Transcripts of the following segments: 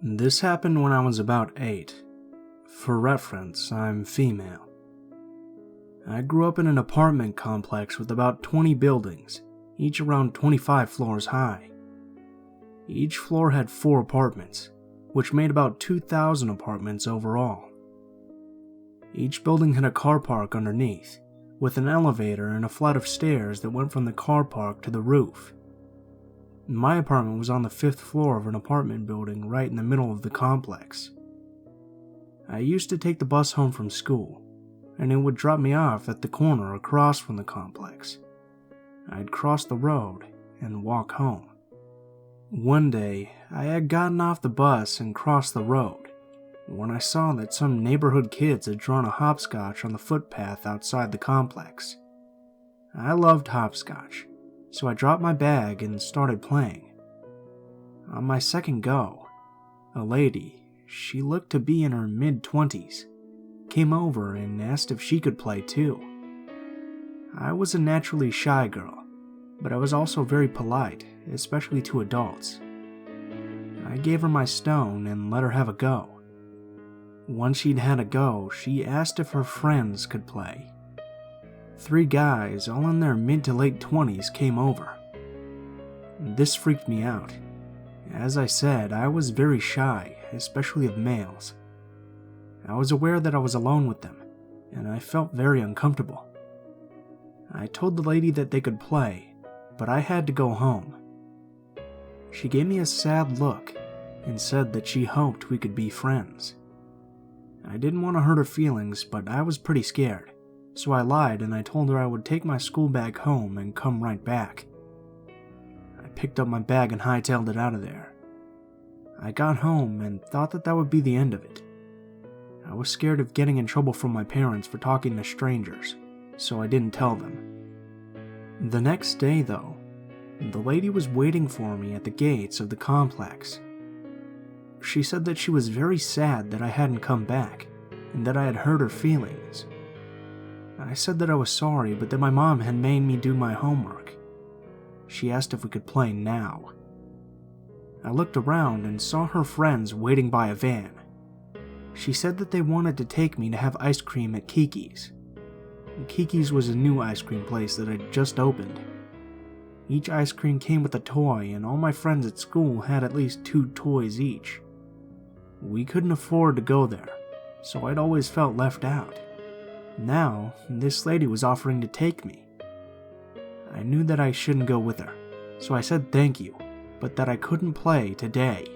This happened when I was about 8. For reference, I'm female. I grew up in an apartment complex with about 20 buildings, each around 25 floors high. Each floor had 4 apartments, which made about 2,000 apartments overall. Each building had a car park underneath, with an elevator and a flight of stairs that went from the car park to the roof. My apartment was on the 5th floor of an apartment building right in the middle of the complex. I used to take the bus home from school, and it would drop me off at the corner across from the complex. I'd cross the road and walk home. One day, I had gotten off the bus and crossed the road when I saw that some neighborhood kids had drawn a hopscotch on the footpath outside the complex. I loved hopscotch, so I dropped my bag and started playing. On my second go, a lady, she looked to be in her mid-20s, came over and asked if she could play too. I was a naturally shy girl, but I was also very polite, especially to adults. I gave her my stone and let her have a go. Once she'd had a go, she asked if her friends could play. 3 guys, all in their mid to late 20s, came over. This freaked me out. As I said, I was very shy, especially of males. I was aware that I was alone with them, and I felt very uncomfortable. I told the lady that they could play, but I had to go home. She gave me a sad look and said that she hoped we could be friends. I didn't want to hurt her feelings, but I was pretty scared, so I lied and I told her I would take my school bag home and come right back. I picked up my bag and hightailed it out of there. I got home and thought that would be the end of it. I was scared of getting in trouble from my parents for talking to strangers, so I didn't tell them. The next day, though, the lady was waiting for me at the gates of the complex. She said that she was very sad that I hadn't come back, and that I had hurt her feelings. I said that I was sorry, but that my mom had made me do my homework. She asked if we could play now. I looked around and saw her friends waiting by a van. She said that they wanted to take me to have ice cream at Kiki's. Kiki's was a new ice cream place that had just opened. Each ice cream came with a toy, and all my friends at school had at least 2 toys each. We couldn't afford to go there, so I'd always felt left out. Now, this lady was offering to take me. I knew that I shouldn't go with her, so I said thank you, but that I couldn't play today.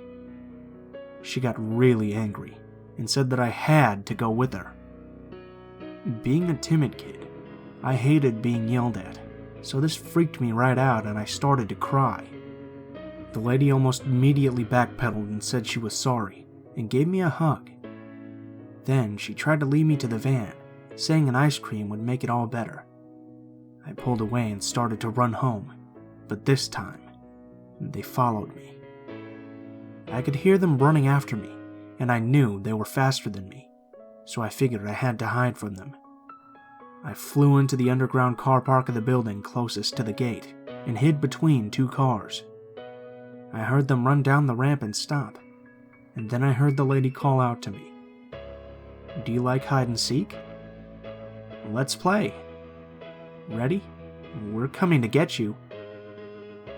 She got really angry and said that I had to go with her. Being a timid kid, I hated being yelled at, so this freaked me right out and I started to cry. The lady almost immediately backpedaled and said she was sorry and gave me a hug. Then she tried to lead me to the van, saying an ice cream would make it all better. I pulled away and started to run home, but this time, they followed me. I could hear them running after me, and I knew they were faster than me, so I figured I had to hide from them. I flew into the underground car park of the building closest to the gate and hid between 2 cars. I heard them run down the ramp and stop, and then I heard the lady call out to me. "Do you like hide and seek? Let's play. Ready? We're coming to get you."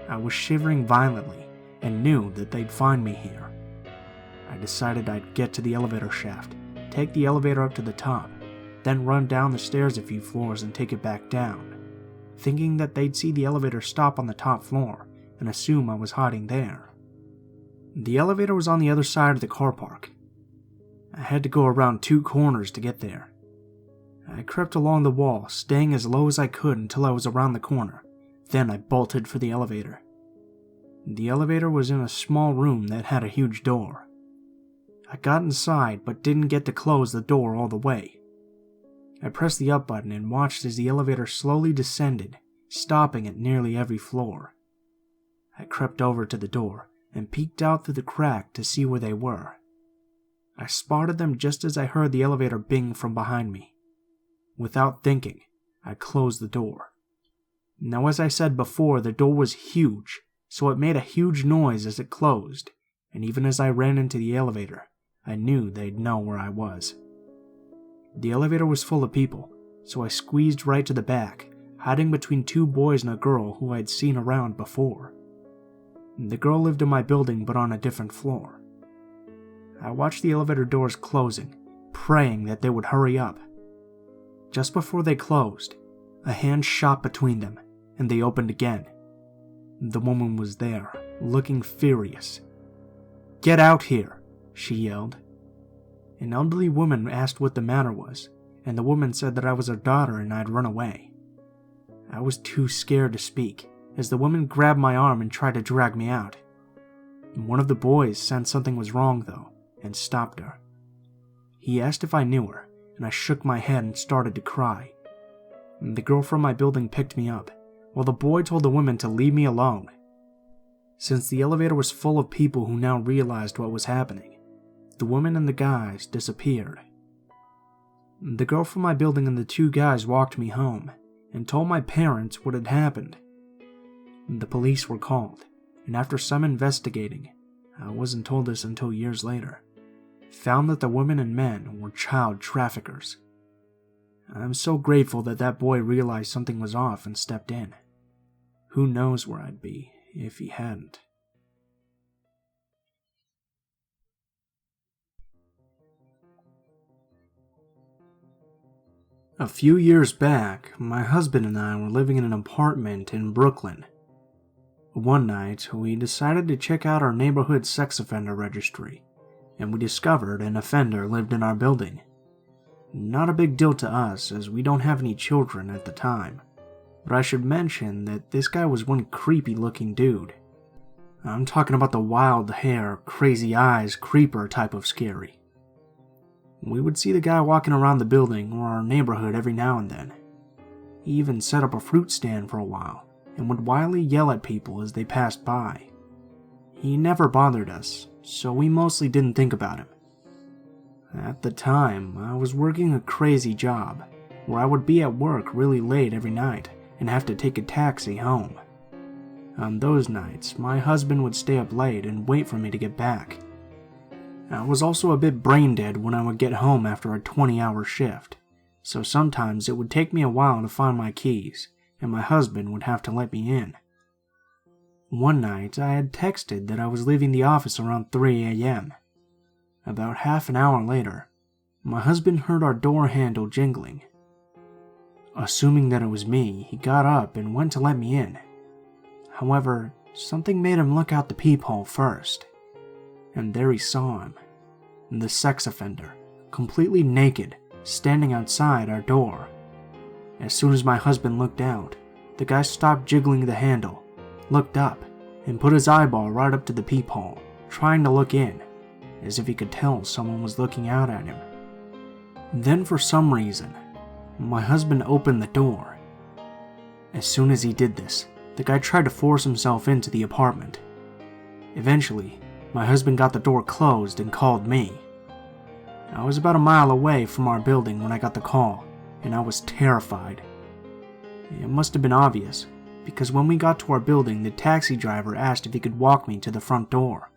I was shivering violently and knew that they'd find me here. I decided I'd get to the elevator shaft, take the elevator up to the top, then run down the stairs a few floors and take it back down, thinking that they'd see the elevator stop on the top floor and assume I was hiding there. The elevator was on the other side of the car park. I had to go around 2 corners to get there. I crept along the wall, staying as low as I could until I was around the corner. Then I bolted for the elevator. The elevator was in a small room that had a huge door. I got inside but didn't get to close the door all the way. I pressed the up button and watched as the elevator slowly descended, stopping at nearly every floor. I crept over to the door and peeked out through the crack to see where they were. I spotted them just as I heard the elevator bing from behind me. Without thinking, I closed the door. Now, as I said before, the door was huge, so it made a huge noise as it closed, and even as I ran into the elevator, I knew they'd know where I was. The elevator was full of people, so I squeezed right to the back, hiding between two boys and a girl who I'd seen around before. The girl lived in my building but on a different floor. I watched the elevator doors closing, praying that they would hurry up. Just before they closed, a hand shot between them, and they opened again. The woman was there, looking furious. "Get out here," she yelled. An elderly woman asked what the matter was, and the woman said that I was her daughter and I'd run away. I was too scared to speak, as the woman grabbed my arm and tried to drag me out. One of the boys sensed something was wrong, though, and stopped her. He asked if I knew her, and I shook my head and started to cry. The girl from my building picked me up, while the boy told the woman to leave me alone. Since the elevator was full of people who now realized what was happening, the woman and the guys disappeared. The girl from my building and the two guys walked me home and told my parents what had happened. The police were called, and after some investigating, I wasn't told this until years later, found that the women and men were child traffickers. I'm so grateful that that boy realized something was off and stepped in. Who knows where I'd be if he hadn't. A few years back, my husband and I were living in an apartment in Brooklyn. One night, we decided to check out our neighborhood sex offender registry, and we discovered an offender lived in our building. Not a big deal to us, as we don't have any children at the time, but I should mention that this guy was one creepy-looking dude. I'm talking about the wild hair, crazy eyes, creeper type of scary. We would see the guy walking around the building or our neighborhood every now and then. He even set up a fruit stand for a while, and would wildly yell at people as they passed by. He never bothered us, so we mostly didn't think about him. At the time, I was working a crazy job, where I would be at work really late every night and have to take a taxi home. On those nights, my husband would stay up late and wait for me to get back. I was also a bit brain dead when I would get home after a 20-hour shift, so sometimes it would take me a while to find my keys, and my husband would have to let me in. One night, I had texted that I was leaving the office around 3 a.m. About half an hour later, my husband heard our door handle jingling. Assuming that it was me, he got up and went to let me in. However, something made him look out the peephole first. And there he saw him, the sex offender, completely naked, standing outside our door. As soon as my husband looked out, the guy stopped jiggling the handle, looked up, and put his eyeball right up to the peephole, trying to look in, as if he could tell someone was looking out at him. Then for some reason, my husband opened the door. As soon as he did this, the guy tried to force himself into the apartment. Eventually, my husband got the door closed and called me. I was about a mile away from our building when I got the call, and I was terrified. It must have been obvious, because when we got to our building, the taxi driver asked if he could walk me to the front door.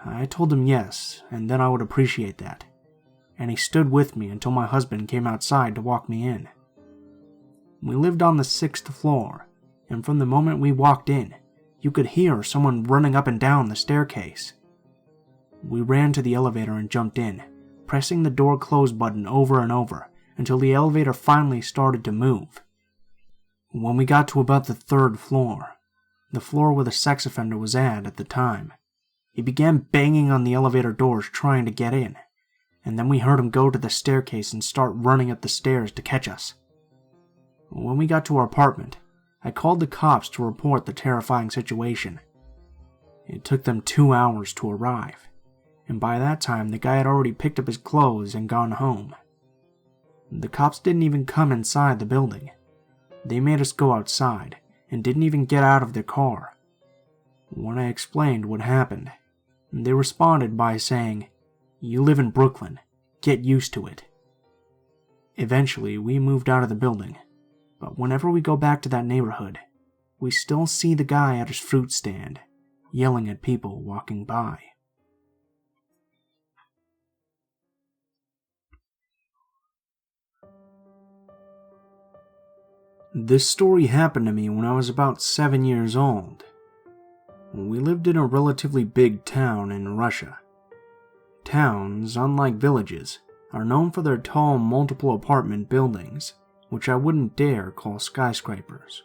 I told him yes, and then I would appreciate that, and he stood with me until my husband came outside to walk me in. We lived on the 6th floor, and from the moment we walked in, you could hear someone running up and down the staircase. We ran to the elevator and jumped in, pressing the door close button over and over until the elevator finally started to move. When we got to about the 3rd floor, the floor where the sex offender was at the time, he began banging on the elevator doors trying to get in, and then we heard him go to the staircase and start running up the stairs to catch us. When we got to our apartment, I called the cops to report the terrifying situation. It took them 2 hours to arrive, and by that time the guy had already picked up his clothes and gone home. The cops didn't even come inside the building. They made us go outside and didn't even get out of their car. When I explained what happened, they responded by saying, "You live in Brooklyn, get used to it." Eventually, we moved out of the building, but whenever we go back to that neighborhood, we still see the guy at his fruit stand, yelling at people walking by. This story happened to me when I was about 7 years old. We lived in a relatively big town in Russia. Towns, unlike villages, are known for their tall multiple apartment buildings, which I wouldn't dare call skyscrapers,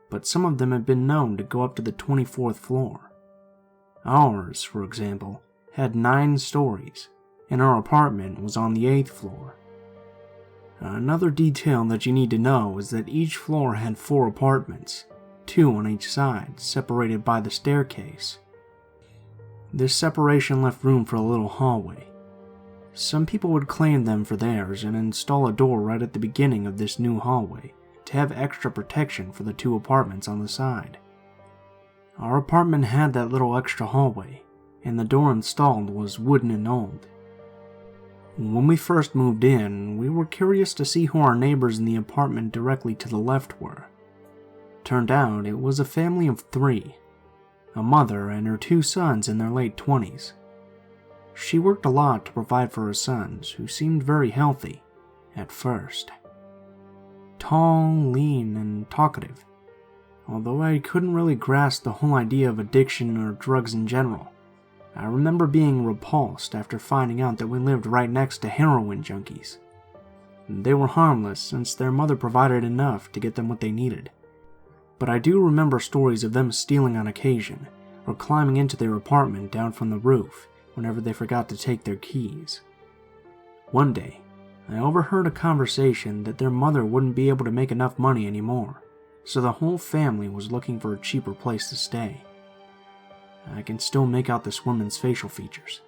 but some of them have been known to go up to the 24th floor. Ours, for example, had 9 stories, and our apartment was on the 8th floor. Another detail that you need to know is that each floor had 4 apartments, 2 on each side, separated by the staircase. This separation left room for a little hallway. Some people would claim them for theirs and install a door right at the beginning of this new hallway to have extra protection for the 2 apartments on the side. Our apartment had that little extra hallway, and the door installed was wooden and old. When we first moved in, we were curious to see who our neighbors in the apartment directly to the left were. Turned out it was a family of 3, a mother and her 2 sons in their late 20s. She worked a lot to provide for her sons, who seemed very healthy at first. Tall, lean, and talkative, although I couldn't really grasp the whole idea of addiction or drugs in general. I remember being repulsed after finding out that we lived right next to heroin junkies. They were harmless since their mother provided enough to get them what they needed. But I do remember stories of them stealing on occasion, or climbing into their apartment down from the roof whenever they forgot to take their keys. One day, I overheard a conversation that their mother wouldn't be able to make enough money anymore, so the whole family was looking for a cheaper place to stay. I can still make out this woman's facial features.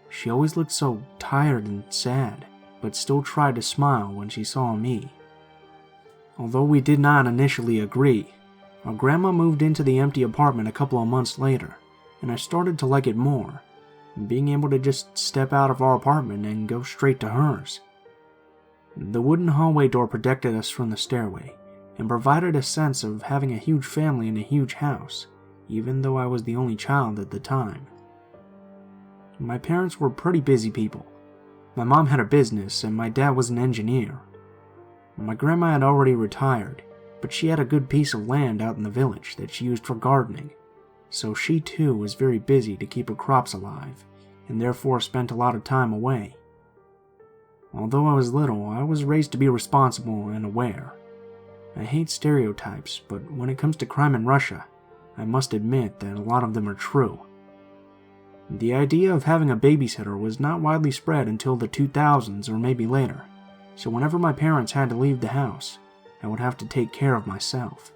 She always looked so tired and sad, but still tried to smile when she saw me. Although we did not initially agree, our grandma moved into the empty apartment a couple of months later, and I started to like it more, being able to just step out of our apartment and go straight to hers. The wooden hallway door protected us from the stairway, and provided a sense of having a huge family in a huge house, even though I was the only child at the time. My parents were pretty busy people. My mom had a business and my dad was an engineer. My grandma had already retired, but she had a good piece of land out in the village that she used for gardening, so she too was very busy to keep her crops alive, and therefore spent a lot of time away. Although I was little, I was raised to be responsible and aware. I hate stereotypes, but when it comes to crime in Russia, I must admit that a lot of them are true. The idea of having a babysitter was not widely spread until the 2000s or maybe later, so whenever my parents had to leave the house, I would have to take care of myself.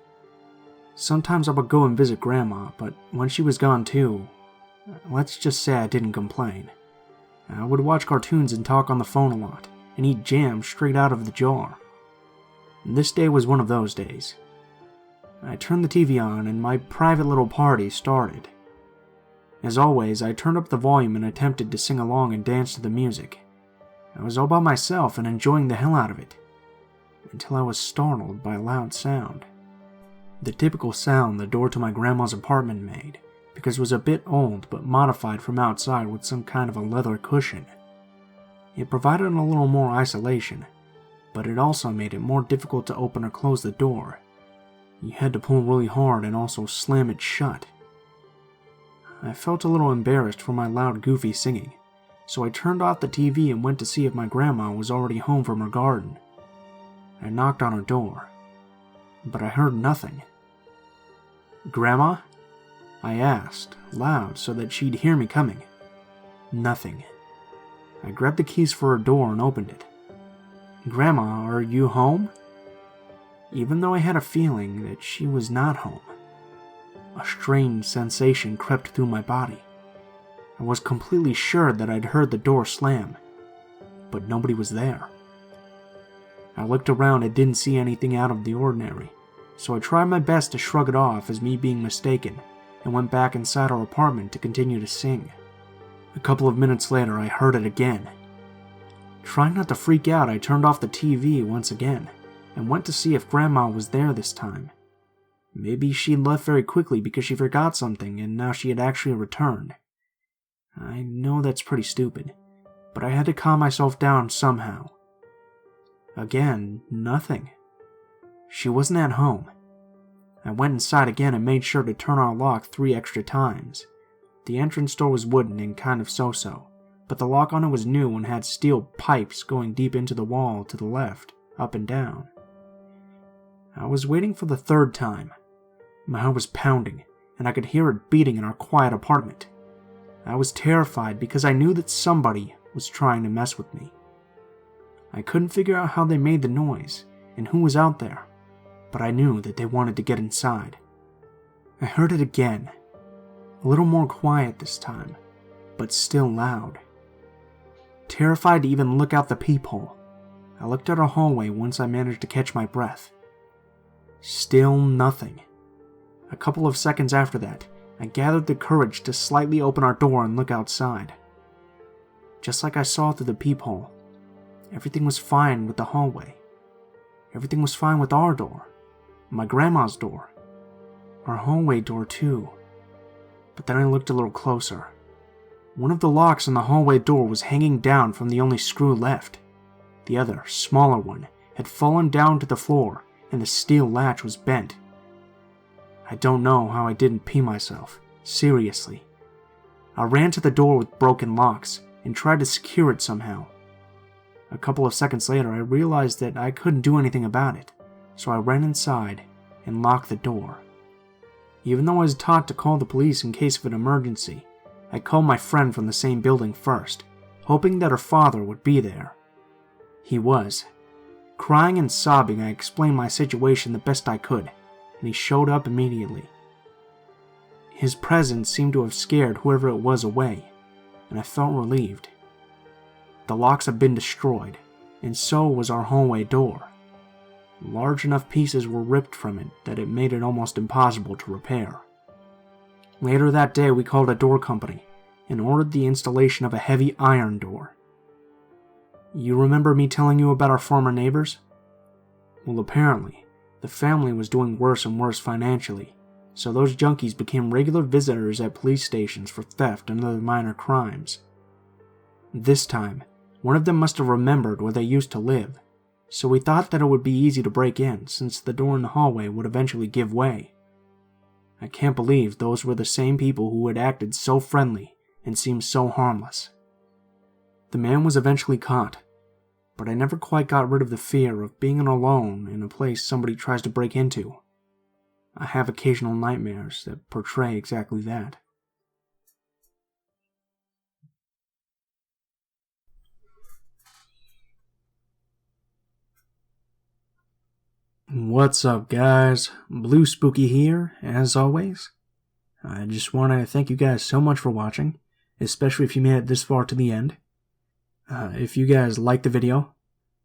Sometimes I would go and visit Grandma, but when she was gone too, let's just say I didn't complain. I would watch cartoons and talk on the phone a lot, and eat jam straight out of the jar. This day was one of those days. I turned the TV on and my private little party started. As always, I turned up the volume and attempted to sing along and dance to the music. I was all by myself and enjoying the hell out of it, until I was startled by a loud sound. The typical sound the door to my grandma's apartment made, because it was a bit old but modified from outside with some kind of a leather cushion. It provided a little more isolation, but it also made it more difficult to open or close the door. You had to pull really hard and also slam it shut. I felt a little embarrassed for my loud, goofy singing, so I turned off the TV and went to see if my grandma was already home from her garden. I knocked on her door, but I heard nothing. "Grandma?" I asked, loud so that she'd hear me coming. Nothing. I grabbed the keys for her door and opened it. "Grandma, are you home?" Even though I had a feeling that she was not home, a strange sensation crept through my body. I was completely sure that I'd heard the door slam, but nobody was there. I looked around and didn't see anything out of the ordinary, so I tried my best to shrug it off as me being mistaken and went back inside our apartment to continue to sing. A couple of minutes later, I heard it again. Trying not to freak out, I turned off the TV once again and went to see if Grandma was there this time. Maybe she'd left very quickly because she forgot something and now she had actually returned. I know that's pretty stupid, but I had to calm myself down somehow. Again, nothing. She wasn't at home. I went inside again and made sure to turn our lock 3 extra times. The entrance door was wooden and kind of so-so, but the lock on it was new and had steel pipes going deep into the wall to the left, up and down. I was waiting for the 3rd time. My heart was pounding, and I could hear it beating in our quiet apartment. I was terrified because I knew that somebody was trying to mess with me. I couldn't figure out how they made the noise and who was out there, but I knew that they wanted to get inside. I heard it again, a little more quiet this time, but still loud. Terrified to even look out the peephole, I looked at our hallway once I managed to catch my breath. Still nothing. A couple of seconds after that, I gathered the courage to slightly open our door and look outside. Just like I saw through the peephole, everything was fine with the hallway. Everything was fine with our door, my grandma's door, our hallway door too. But then I looked a little closer. One of the locks on the hallway door was hanging down from the only screw left. The other, smaller one, had fallen down to the floor and the steel latch was bent. I don't know how I didn't pee myself, seriously. I ran to the door with broken locks and tried to secure it somehow. A couple of seconds later, I realized that I couldn't do anything about it, so I ran inside and locked the door. Even though I was taught to call the police in case of an emergency, I called my friend from the same building first, hoping that her father would be there. He was. Crying and sobbing, I explained my situation the best I could, and he showed up immediately. His presence seemed to have scared whoever it was away, and I felt relieved. The locks had been destroyed, and so was our hallway door. Large enough pieces were ripped from it that it made it almost impossible to repair. Later that day, we called a door company and ordered the installation of a heavy iron door. You remember me telling you about our former neighbors? Well, apparently, the family was doing worse and worse financially, so those junkies became regular visitors at police stations for theft and other minor crimes. This time, one of them must have remembered where they used to live, so we thought that it would be easy to break in since the door in the hallway would eventually give way. I can't believe those were the same people who had acted so friendly and seemed so harmless. The man was eventually caught, but I never quite got rid of the fear of being alone in a place somebody tries to break into. I have occasional nightmares that portray exactly that. What's up, guys? Blue Spooky here, as always. I just want to thank you guys so much for watching, especially if you made it this far to the end. If you guys liked the video,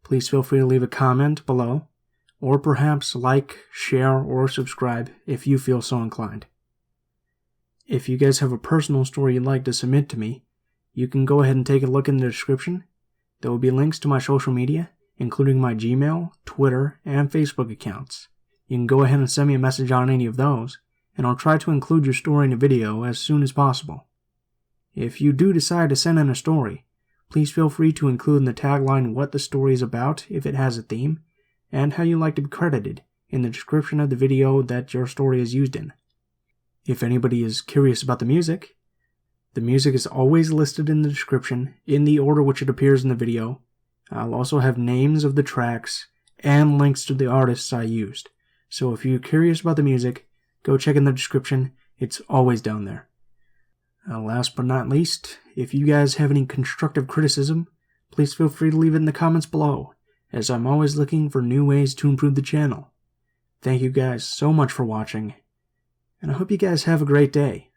please feel free to leave a comment below, or perhaps like, share, or subscribe if you feel so inclined. If you guys have a personal story you'd like to submit to me, you can go ahead and take a look in the description. There will be links to my social media, including my Gmail, Twitter, and Facebook accounts. You can go ahead and send me a message on any of those, and I'll try to include your story in a video as soon as possible. If you do decide to send in a story, please feel free to include in the tagline what the story is about if it has a theme, and how you like to be credited in the description of the video that your story is used in. If anybody is curious about the music is always listed in the description in the order which it appears in the video. I'll also have names of the tracks and links to the artists I used. So if you're curious about the music, go check in the description. It's always down there. Last but not least, if you guys have any constructive criticism, please feel free to leave it in the comments below, as I'm always looking for new ways to improve the channel. Thank you guys so much for watching, and I hope you guys have a great day.